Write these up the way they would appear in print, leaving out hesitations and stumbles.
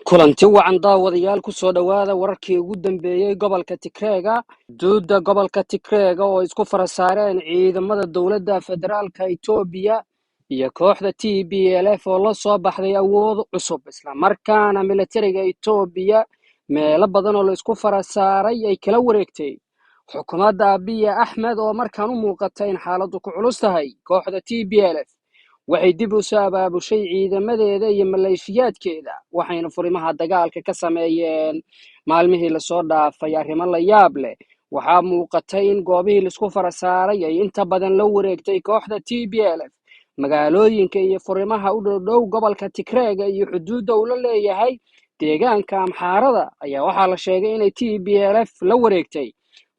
kulanti wacan daawadayaal ku soo dhawaada wararkii ugu dambeeyay gobolka Tigreega duuda gobolka Tigreega oo isku farasaareen ciidamada dawladda federaalka Itoobiya iyo kooxda TPLF oo la soo baxday awood cusub isla markaana militariga Itoobiya meelo badan oo la isku farasaaray ay kala wareegtay xukuumadda Abiy Ahmed oo markaan u muuqatay in xaaladdu ku culus tahay kooxda TPLF waxay dib u soo abaabushay ciidamadeeda iyo maleeshiyaadkeeda waxayna furimaha dagaalka ka sameeyeen maalmihii la soo dhaafay arrimo la yaab leh waxaa muuqatay in goobihii la isku farasaaray ay inta badan la wareegtay kooxda TPLF magaalooyinka iyo furimaha u dhow gobolka Tigreega iyo xuduudda uu la leeyahay deegaanka Amxaarada ayaa waxaa la sheegay inay TPLF la wareegtay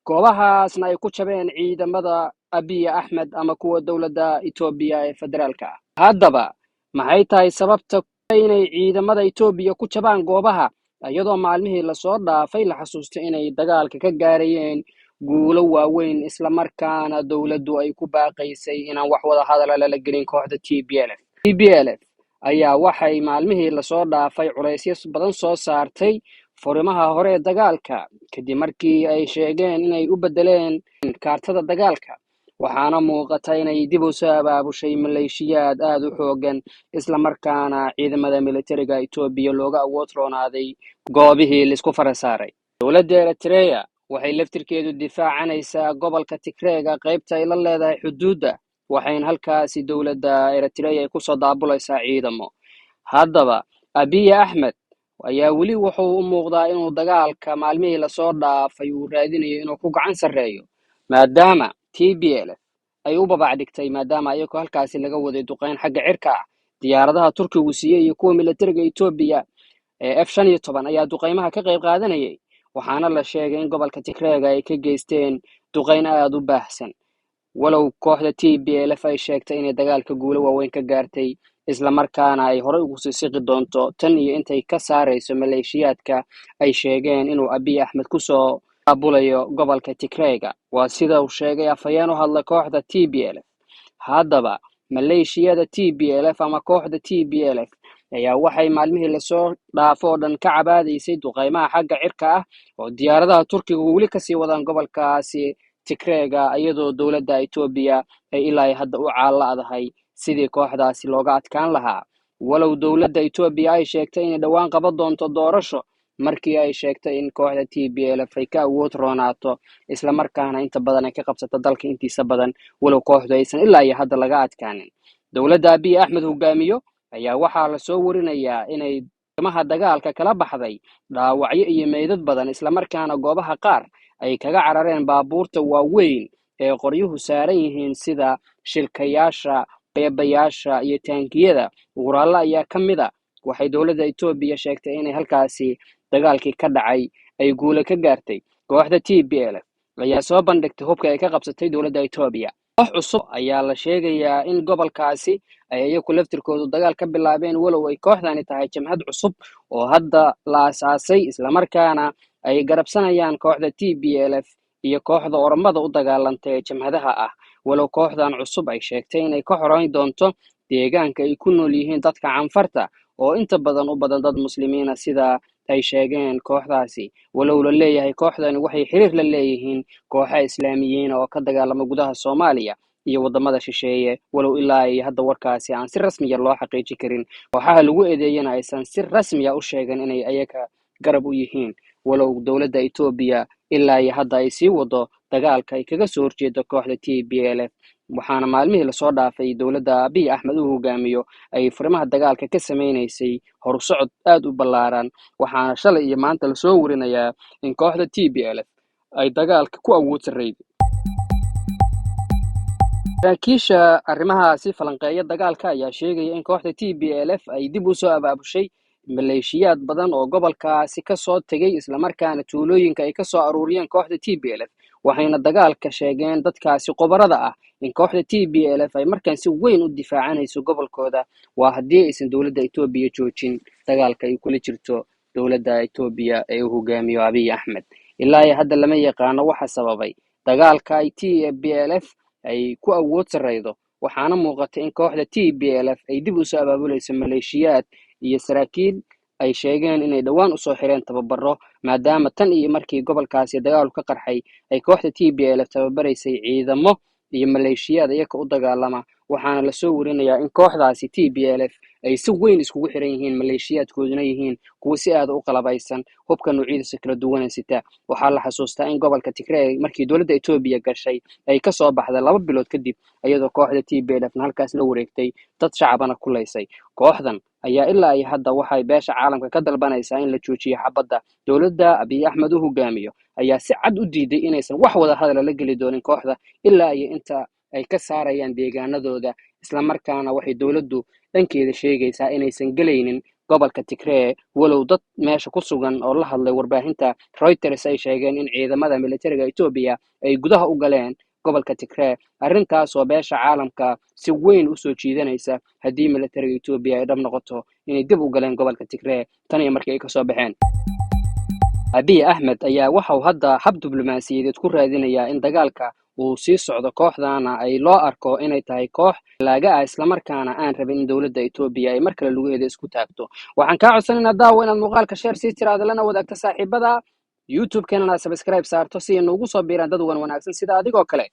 goobahaasna ay ku jabeen ciidamada Abiy Ahmed ama kuwa dawladda Itoobiya ee federaalka haddaba maxay tahay sababta inay ciidamada Itoobiya ku jabaan goobaha iyadoo maalmihii la soo dhaafay la xasuustay inay dagaalka ka gaarayeen guulo waaweyn isla markaana dawladdu ay ku baaqaysay inaan wax wada hadal la gelin kooxda TPLF ayaa waxay maalmihii la soo dhaafay culaysyo badan soo saartay furimaha hore ee dagaalka kadib markii ay sheegeen inay u bedeleen kaartada dagaalka waxaana muuqata inay dib u soo abaabushay maleeshiyaad aad u xoogan isla markaana ciidamada militariga Itoobiya looga awood roonaaday goobihii la isku farasaaray dawladda Eritrea waxay laftirkeedu difaacanaysaa gobolka Tigreega qaybta ay la leedahay xuduudda waxayna halkaasi dawladda Eritrea ay ku soo daabulaysaa ciidamo haddaba Abiy Ahmed ayaa weli wuxuu u muuqdaa inuu dagaalka maalmihii la soo dhaafay uu raadinayo inuu ku gacan sareeyo maadaama TPLF ay u babacdigtay maadaama ayagoo halkaasi laga waday duqeyn xagga cirka ah diyaaradaha Turkigu siiyay iyo kuwa militariga Itoobiya ee F-15 ayaa duqeymaha ka qayb qaadanayay waxaana la sheegay in gobolka Tigreega ay ka geysteen duqeyn aad u baahsan walow kooxda TPLF ay sheegtay inay dagaalka guulo waaweyn ka gaartay isla markaana ay hore ugu sii siqi doonto tan iyo intay ka saarayso maleeshiyaadka ay sheegeen inuu Abiy Ahmed ku soo abulayo gobolka Tigreega waa sida uu sheegay afhayeen u hadla kooxda TPLF haddaba maleeshiyada TPLF ama kooxda TPLF ayaa waxay maalmihii la soo dhaafo oo dhan ka cabaadaysay duqeymaha xagga cirka ah oo diyaaradaha Turkiga weli ka sii wadaan gobolkaasi Tigreega iyadoo dawladda Itoobiya ay ilaa hadda u caaladahay sidii kooxdaasi looga adkaan lahaa walow dawladda Itoobiya ay sheegtay inay dhawaan qaban doonto doorasho markii ay sheegtay in kooxda TPLF ay ka awood roonaato isla markaana inta badan ay ka qabsato dalka intiisa badan walow kooxdu aysan ilaa hadda laga adkaanin dawladda Abiy Ahmed hogaamiyo ayaa waxaa la soo warinayaa inay ciidamada dagaalka kala baxday dhaawacyo iyo meydad badan isla markaana goobaha qaar ay kaga carareen baabuurta waaweyn ee qoryuhu saaran yihiin sida shilkayaasha beebayaasha iyo taangiyada waraalla ayaa ka mid ah waxay dawladda Itoobiya sheegtay inay halkaasi dagaalkii ka dhacay ay guulo ka gaartay kooxda TPLF ayaa soo bandhigtay hubka ay ka qabsatay dawladda Itoobiya wax cusub ayaa la sheegayaa in gobolkaasi ay iyagu laftirkoodu dagaal ka bilaabeen walow ay kooxdani tahay jamhad cusub oo hadda la aasaasay isla markaana ay garabsanayaan kooxda TPLF iyo kooxda oromada u dagaalantay ee jamhadaha ah walow kooxdan cusub ay sheegtay inay ka xoreyn doonto deegaanka ay ku nool yihiin dadka canfarta oo inta badan u badan dad muslimiina sida ay sheegeen kooxdaasi walow la leeyahay kooxdani waxay xiriir la leeyihiin kooxaha islaamiyiin oo ka dagaalama gudaha Soomaaliya iyo wadamada shisheeye walow ilaa ay hadda warkaasi aan si rasmi ah loo xaqiijin karin kooxaha lagu eedeeyana aysan si rasmi ah u sheegin inay ayaga garab u yihiin walow dawladda Itoobiya ilaa hadda ay sii wado dagaalka ay kaga soo horjeedo kooxda TPLF waxaana maalmihii la soo dhaafay dawladda Abiy Ahmed uu hogaamiyo ay furimaha dagaalka ka sameynaysay horsocod aad u ballaaran waxaana shalay iyo maanta la soo warinayaa in kooxda TPLF ay dagaalka ku awood sarreeyay saraakiisha arrimahaasi falanqeeya dagaalka ayaa sheegaya in kooxda TPLF ay dib u soo abaabushay maleeshiyaad badan oo gobolkaasi ka soo tagay isla markaana tuulooyinka ay ka soo aruuriyeen kooxda TPLF waxayna dagaalka sheegeen dadkaasi qobarada ah in kooxda TPLF ay markaan si weyn u difaacanayso gobolkooda waa haddii aysan dawladda Itoobiya joojin dagaalka ay kula jirto dawladda Itoobiya ee uu hogaamiyo Abiy Ahmed ilaa hadda lama yaqaano waxa sababay dagaalka ay TPLF ay ku awood sareydo waxaana muuqata in kooxda TPLF ay dib u soo abaabulayso maleeshiyaad iyo saraakiil ay sheegeen inay dhowaan usoo xireen tababaro maadaama tan iyo markii gobolkaasi dagaalu ka qarxay ay kooxda TPLF tababaraysay ciidamo iyo maleeshiyaad iyaga u dagaalama waxaana lasoo warinayaa in kooxdaasi TPLF ay si weyn iskugu xiran yihiin maleeshiyaadkooduna yihiin kuwo si aad u qalabaysan hubka noocyadiisa kala duwan sita waxaa la xasuustaa in gobolka Tigray markii dowladda Itoobiya gashay ay ka soo baxday 2 bilood kadib iyadoo kooxda TPLF halkaas la wareegtay dad shacabana ku leysay kooxdan ayaa ilaa ay hadda waxay beesha caalamka ka dalbanaysaa in la joojiyo xabadda dowladda Abiy Ahmed uu hogaamiyo ayaa si cad u diiday inaysan wax wada hadal la geli doonin kooxda ilaa ay inta ay ka saarayaan deegaanadooda isla markaana waxay dowladdu dhankeeda sheegaysaa inaysan gelaynin gobolka Tigray walow dad meesha ku sugan oo la hadlay warbaahinta Reuters ay sheegeen in ciidamada militariga Itoobiya ay gudaha u galeen gobolka Tigray arrintaas oo beesha caalamka si weyn u soo jiidanaysa haddii militariga Itoobiya ay dhab noqoto inay dib u galeen gobolka Tigray tan iyo markii ay ka soo baxeen Abiy Ahmed ayaa waxa uu hadda hab diblomaasiyadeed ku raadinayaa in dagaalka uu sii socdo kooxdana ay loo arko inay tahay koox laaga ah isla markaana aan rabin in dowladda Itoobiya ay mar kale lugaheeda isku taagto waxaan ka codsanaynaa daawo inaad muuqaalka share sii tiraada lana wadaagta saaxiibada YouTube-keena subscribe saarto si ay noogu soo biiraan dad wanaagsan sida adigoo kale